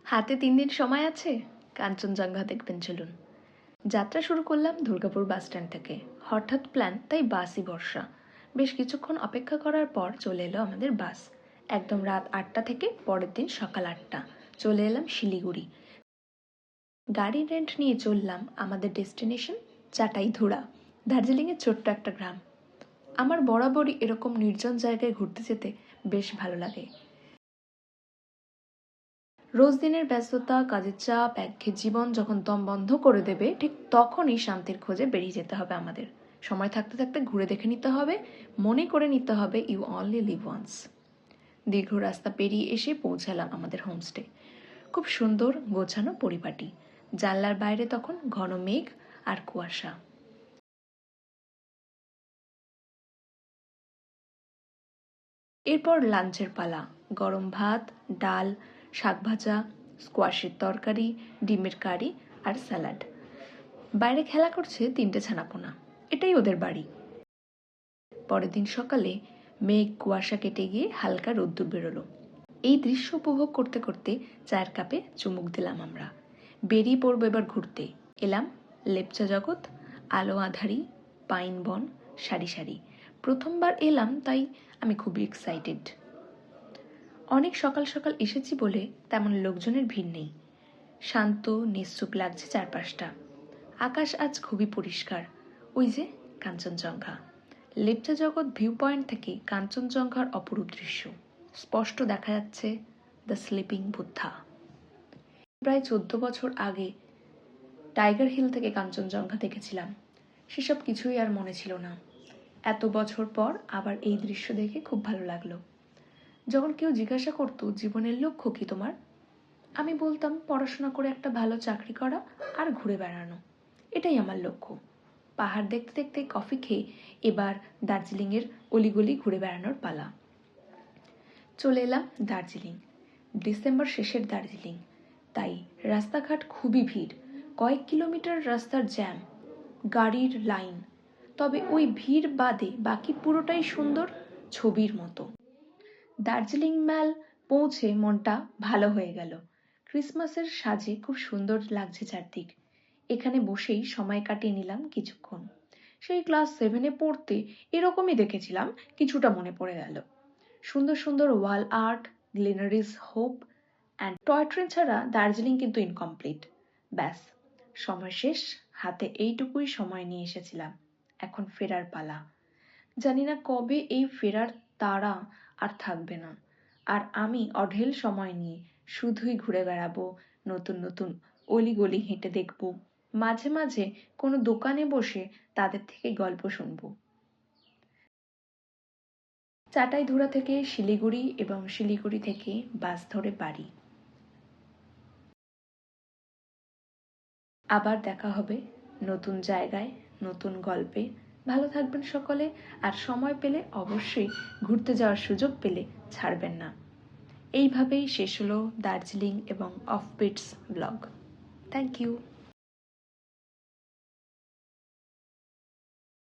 হাতে 3 দিন সময় আছে, কাঞ্চনজঙ্ঘা দেখবেন চলুন। যাত্রা শুরু করলাম দুর্গাপুর বাসস্ট্যান্ড থেকে। হঠাৎ প্ল্যান, তাই বাসই ভরসা। বেশ কিছুক্ষণ অপেক্ষা করার পর চলে এলো আমাদের বাস। একদম রাত 8টা থেকে পরের দিন সকাল 8টা চলে এলাম শিলিগুড়ি। গাড়ি রেন্ট নিয়ে চললাম আমাদের ডেস্টিনেশন চাটাইধুরা, দার্জিলিংয়ের ছোট্ট একটা গ্রাম। আমার বরাবরই এরকম নির্জন জায়গায় ঘুরতে যেতে বেশ ভালো লাগে। রোজ দিনের ব্যস্ততা, কাজের চাপ, একঘেয়ে জীবন যখন দম বন্ধ করে দেবে, ঠিক তখনই শান্তির খোঁজে বেরিয়ে যেতে হবে আমাদের। সময় থাকতে থাকতে ঘুরে দেখে নিতে হবে, মনে করে নিতে হবে ইউ অনলি লিভ ওয়ান্স। দীর্ঘ রাস্তা পেরিয়ে এসে পৌঁছালাম আমাদের হোমস্টে। খুব সুন্দর গোছানো পরিপাটি। জানলার বাইরে তখন ঘন মেঘ আর কুয়াশা। এরপর লাঞ্চের পালা। গরম ভাত, ডাল, শাকভাজা, স্কোয়াশের তরকারি, ডিমের কারি আর স্যালাড। বাইরে খেলা করছে 3টে ছানাপোনা, এটাই ওদের বাড়ি। পরের দিন সকালে মেঘ কুয়াশা কেটে গিয়ে হালকা রোদ্দুর বেরোলো। এই দৃশ্য উপভোগ করতে করতে চায়ের কাপে চুমুক দিলাম আমরা। বেরিয়ে পড়বো এবার ঘুরতে। এলাম লেপচা জগৎ, আলো আঁধারি, পাইন বন, সারি সারি। প্রথমবার এলাম, তাই আমি খুবই এক্সাইটেড। অনেক সকাল সকাল এসেছি বলে তেমন লোকজনের ভিড় নেই। শান্ত নিশ্চুপ লাগছে চারপাশটা। আকাশ আজ খুবই পরিষ্কার। ওই যে কাঞ্চনজঙ্ঘা। লেপচা জগৎ ভিউ পয়েন্ট থেকে কাঞ্চনজঙ্ঘার অপরূপ দৃশ্য স্পষ্ট দেখা যাচ্ছে। The sleeping Buddha. প্রায় 14 বছর আগে টাইগার হিল থেকে কাঞ্চনজঙ্ঘা দেখেছিলাম। সেসব কিছুই আর মনে ছিল না। এত বছর পর আবার এই দৃশ্য দেখে খুব ভালো লাগলো। যখন কেউ জিজ্ঞাসা করতো জীবনের লক্ষ্য কি তোমার, আমি বলতাম পড়াশোনা করে একটা ভালো চাকরি করা আর ঘুরে বেড়ানো। এটাই আমার লক্ষ্য। পাহাড় দেখতে দেখতে কফি খেয়ে এবার দার্জিলিংয়ের অলিগলি ঘুরে বেড়ানোর পালা। চলে এলাম দার্জিলিং। ডিসেম্বর শেষের দার্জিলিং, তাই রাস্তাঘাট খুবই ভিড়। কয়েক কিলোমিটার রাস্তার জ্যাম, গাড়ির লাইন। তবে ওই ভিড় বাদে বাকি পুরোটাই সুন্দর, ছবির মতো। দার্জিলিং ম্যাল পৌঁছে মনটা ভালো হয়ে গেল। ক্রিসমাসের সাজে খুব সুন্দর লাগছে চারদিক। এখানে বসেই সময় কাটিয়ে নিলাম কিছুক্ষণ। সেই ক্লাস 7-এ পড়তে এরকমই দেখেছিলাম, কিছুটা মনে পড়ে গেল। সুন্দর সুন্দর wall art, Glenary's hope and toy train ছাড়া দার্জিলিং কিন্তু ইনকমপ্লিট। ব্যাস, সময় শেষ। হাতে এইটুকুই সময় নিয়ে এসেছিলাম, এখন ফেরার পালা। জানি না কবে এই ফেরার তাড়া আর থাকবে না। আর আমি অঢেল সময় নিয়ে শুধুই ঘুরে বেড়াবো, নতুন নতুন অলিগলি হেঁটে দেখবো, মাঝে মাঝে কোনো দোকানে বসে তাদের থেকে গল্প শুনবো। চাটাইধুরা থেকে শিলিগুড়ি এবং শিলিগুড়ি থেকে বাস ধরে বাড়ি। আবার দেখা হবে নতুন জায়গায়, নতুন গল্পে। ভালো থাকবেন সকলে, আর সময় পেলে অবশ্যই ঘুরতে যাওয়ার সুযোগ পেলে ছাড়বেন না। এইভাবেই শেষ হলো দার্জিলিং এবং অফবিটস ব্লগ। Thank you.